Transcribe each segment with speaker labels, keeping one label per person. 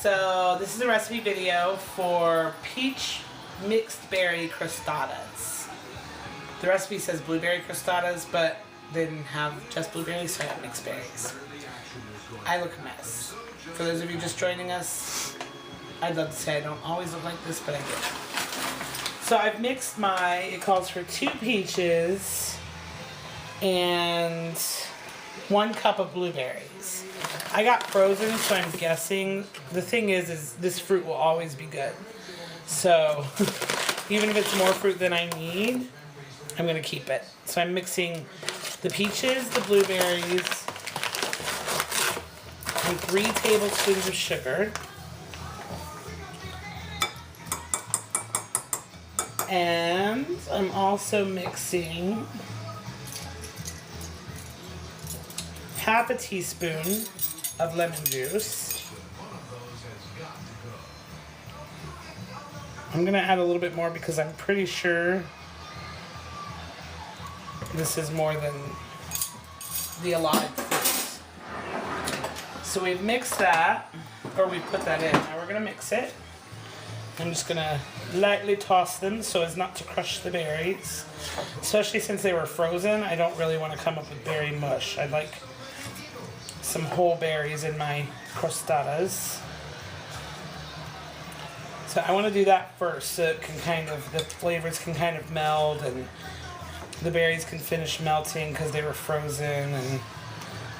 Speaker 1: So this is a recipe video for peach mixed berry crostatas. The recipe says blueberry crostatas, but they didn't have just blueberries, so I got mixed berries. I look a mess. For those of you just joining us, I'd love to say I don't always look like this, but I do. So I've mixed it calls for 2 peaches and 1 cup of blueberries. I got frozen, so I'm guessing. The thing is this fruit will always be good. So even if it's more fruit than I need, I'm gonna keep it. So I'm mixing the peaches, the blueberries, and 3 tablespoons of sugar. And I'm also mixing half a teaspoon of lemon juice. I'm gonna add a little bit more because I'm pretty sure this is more than the allotted fruit. So we've mixed that, or we put that in. Now we're gonna mix it. I'm just gonna lightly toss them so as not to crush the berries. Especially since they were frozen, I don't really want to come up with berry mush. I'd like some whole berries in my crostatas. So I want to do that first so it can the flavors can kind of meld and the berries can finish melting because they were frozen, and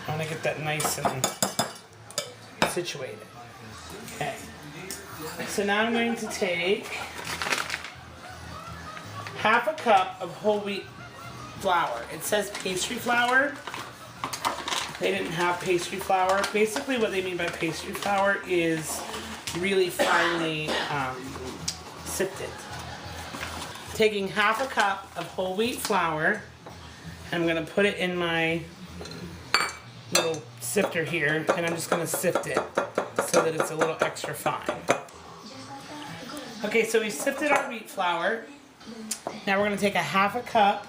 Speaker 1: I want to get that nice and situated. Okay. So now I'm going to take half a cup of whole wheat flour. It says pastry flour. They didn't have pastry flour. Basically what they mean by pastry flour is really finely sifted. Taking half a cup of whole wheat flour, I'm going to put it in my little sifter here, and I'm just going to sift it so that it's a little extra fine. Okay, so we sifted our wheat flour. Now we're going to take a half a cup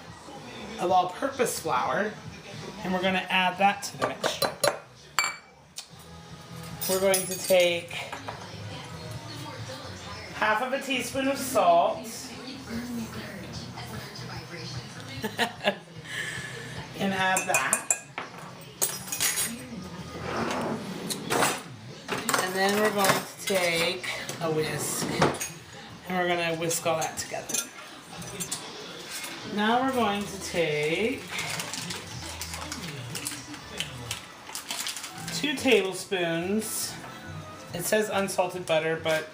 Speaker 1: of all-purpose flour, and we're going to add that to the mixture. We're going to take half of a teaspoon of salt and add that. And then we're going to take a whisk, and we're going to whisk all that together. Now we're going to take 2 tablespoons. It says unsalted butter, but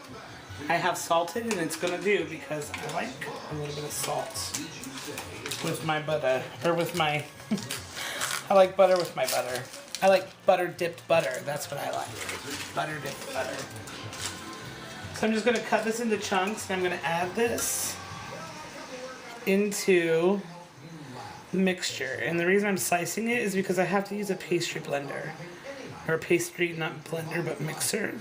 Speaker 1: I have salted, and it's going to do because I like a little bit of salt with my butter, or with my, I like butter with my butter. I like butter dipped butter, that's what I like, butter dipped butter. So I'm just going to cut this into chunks, and I'm going to add this into the mixture. And the reason I'm slicing it is because I have to use a pastry blender, or a pastry, not blender, but mixer,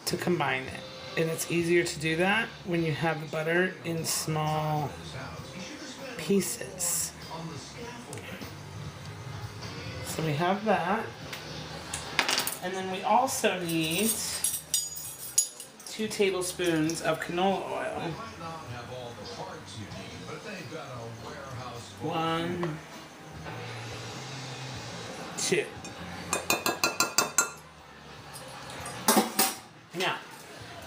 Speaker 1: to combine it. And it's easier to do that when you have the butter in small pieces. So we have that. And then we also need 2 tablespoons of canola oil. 1, 2. Now,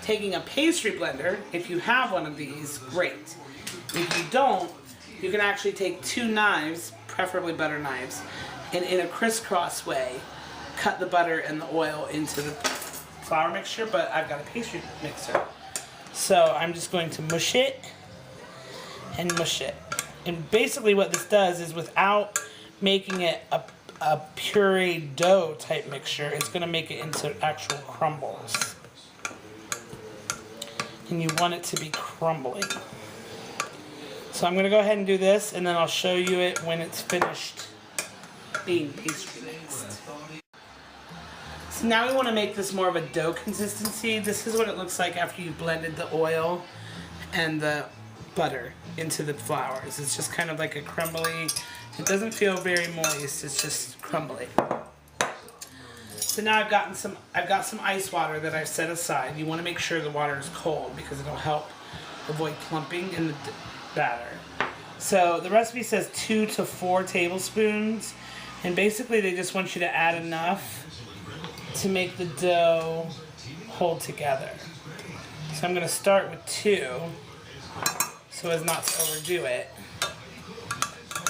Speaker 1: taking a pastry blender, if you have one of these, great. If you don't, you can actually take 2 knives, preferably butter knives, and in a crisscross way, cut the butter and the oil into the flour mixture, but I've got a pastry mixer. So I'm just going to mush it and mush it. And basically what this does is, without making it a puree dough type mixture, it's going to make it into actual crumbles. And you want it to be crumbling. So I'm going to go ahead and do this, and then I'll show you it when it's finished being pastry mixed. So now we want to make this more of a dough consistency. This is what it looks like after you blended the oil and the butter into the flours. It's just kind of like a crumbly, it doesn't feel very moist, it's just crumbly. So now I've got some ice water that I've set aside. You want to make sure the water is cold because it'll help avoid clumping in the batter. So the recipe says 2 to 4 tablespoons, and basically they just want you to add enough to make the dough hold together. So I'm going to start with 2 so as not to overdo it,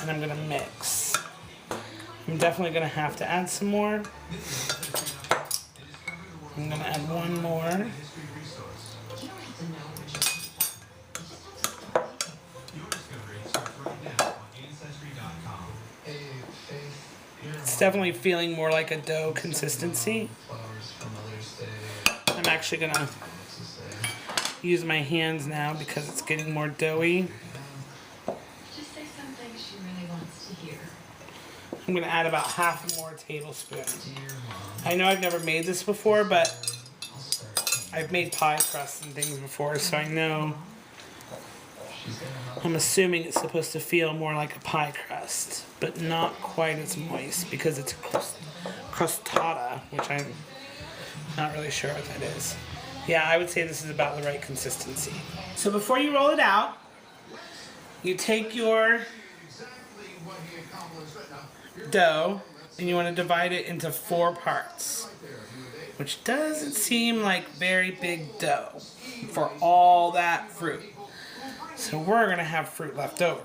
Speaker 1: and I'm going to mix. I'm definitely going to have to add some more. I'm going to add 1 more. It's definitely feeling more like a dough consistency. I'm actually going to use my hands now because it's getting more doughy. I'm going to add about half more tablespoon. I know I've never made this before, but I've made pie crusts and things before, so I know. I'm assuming it's supposed to feel more like a pie crust, but not quite as moist because it's a crostata, which I'm not really sure what that is. Yeah, I would say this is about the right consistency. So before you roll it out, you take your dough and you want to divide it into 4 parts, which doesn't seem like very big dough for all that fruit. So we're going to have fruit left over.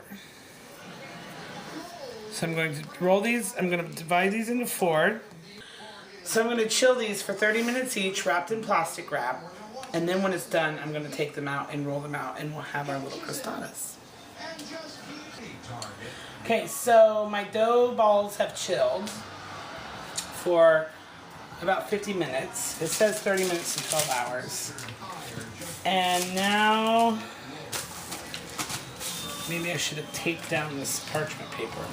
Speaker 1: So I'm going to roll these, I'm going to divide these into 4. So I'm going to chill these for 30 minutes each, wrapped in plastic wrap. And then when it's done, I'm going to take them out and roll them out, and we'll have our little crostatas. Okay, so my dough balls have chilled for about 50 minutes. It says 30 minutes to 12 hours. And now, maybe I should have taped down this parchment paper.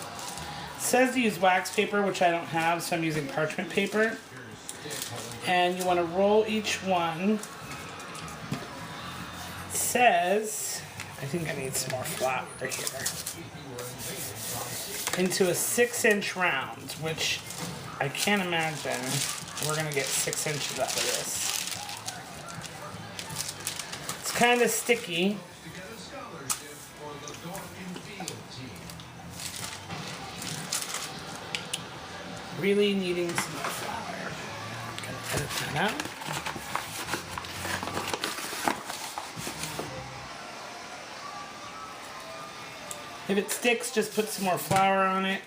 Speaker 1: It says to use wax paper, which I don't have, so I'm using parchment paper. And you want to roll each one. It says, I think I need some more flour here, into a 6-inch round, which I can't imagine we're going to get 6 inches out of this. It's kind of sticky. Really needing some more flour. Gonna edit that out. If it sticks, just put some more flour on it.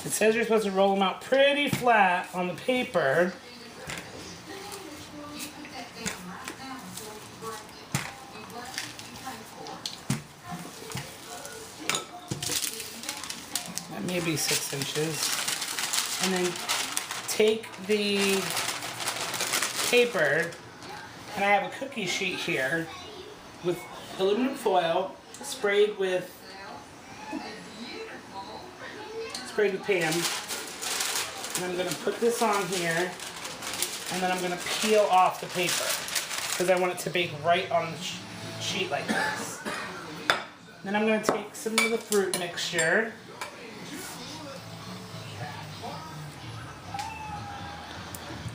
Speaker 1: It says you're supposed to roll them out pretty flat on the paper. That may be 6 inches. And then take the paper, and I have a cookie sheet here with aluminum foil sprayed with Pam, and I'm going to put this on here, and then I'm going to peel off the paper because I want it to bake right on the sheet like this. Then I'm going to take some of the fruit mixture,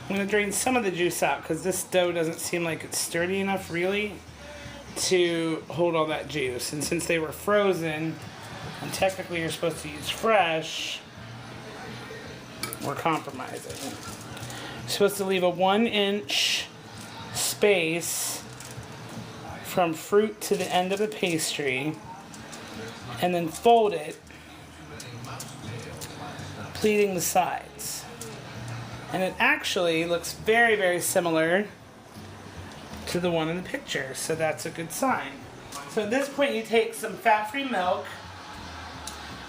Speaker 1: I'm going to drain some of the juice out because this dough doesn't seem like it's sturdy enough really to hold all that juice. And since they were frozen, and technically you're supposed to use fresh, we're compromising. You're supposed to leave a 1-inch space from fruit to the end of the pastry and then fold it, pleating the sides. And it actually looks very, very similar to the one in the picture, so that's a good sign. So at this point you take some fat-free milk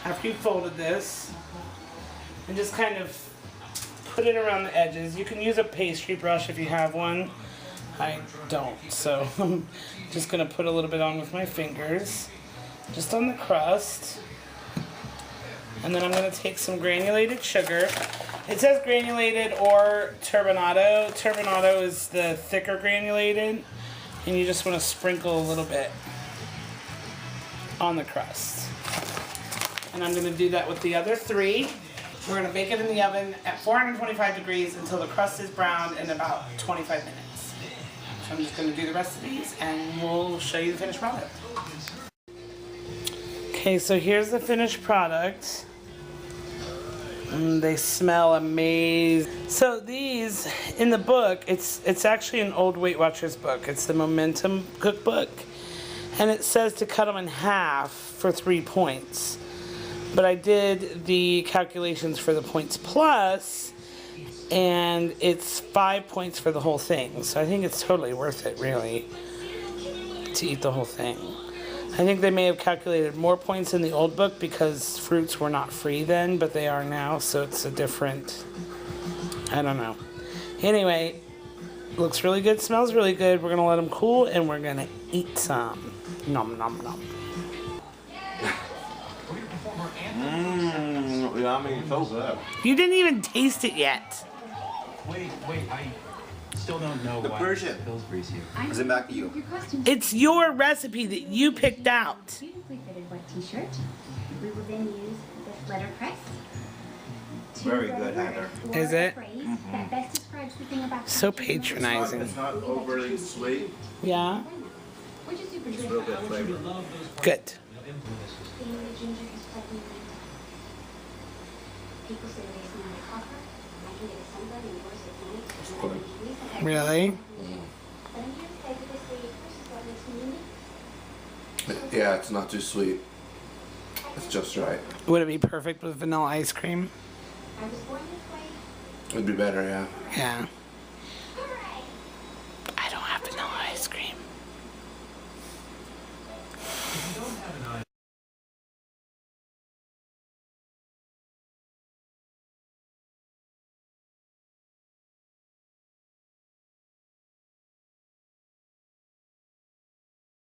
Speaker 1: after you've folded this and just kind of put it around the edges. You can use a pastry brush if you have one. I don't, so I'm just going to put a little bit on with my fingers, just on the crust. And then I'm going to take some granulated sugar. It says granulated or turbinado. Turbinado is the thicker granulated, and you just want to sprinkle a little bit on the crust. And I'm going to do that with the other 3. We're going to bake it in the oven at 425 degrees until the crust is brown in about 25 minutes. So I'm just going to do the rest of these and we'll show you the finished product. Okay, so here's the finished product. They smell amazing. So these, in the book, it's actually an old Weight Watchers book. It's the Momentum cookbook. And it says to cut them in half for 3 points. But I did the calculations for the points plus, and it's 5 points for the whole thing. So I think it's totally worth it, really, to eat the whole thing. I think they may have calculated more points in the old book because fruits were not free then, but they are now, so it's a different, I don't know. Anyway, looks really good, smells really good. We're going to let them cool, and we're going to eat some. Nom, nom, nom.
Speaker 2: Yummy, so good.
Speaker 1: You didn't even taste it yet.
Speaker 3: Wait, I still don't know why Pillsbury's here.
Speaker 2: Is it back to you?
Speaker 1: It's your recipe that you picked out.
Speaker 4: Beautifully fitted white t-shirt. We will then use this letterpress.
Speaker 2: Very good, Heather.
Speaker 1: Is it?
Speaker 4: That best describes the thing about
Speaker 1: So patronizing.
Speaker 2: It's not overly sweet.
Speaker 1: Yeah?
Speaker 4: which is super
Speaker 2: It's
Speaker 4: good.
Speaker 2: a little bit of flavor.
Speaker 1: Good.
Speaker 4: People say they smell like copper. I can get a sunburn and yours is nice.
Speaker 1: Really?
Speaker 4: But I'm here to say because the first is what makes me unique.
Speaker 2: Yeah, it's not too sweet. It's just right.
Speaker 1: Would it be perfect with vanilla ice cream?
Speaker 4: I was born this way.
Speaker 2: It'd be better, yeah.
Speaker 1: Yeah.
Speaker 4: Hooray!
Speaker 1: I don't have vanilla ice cream.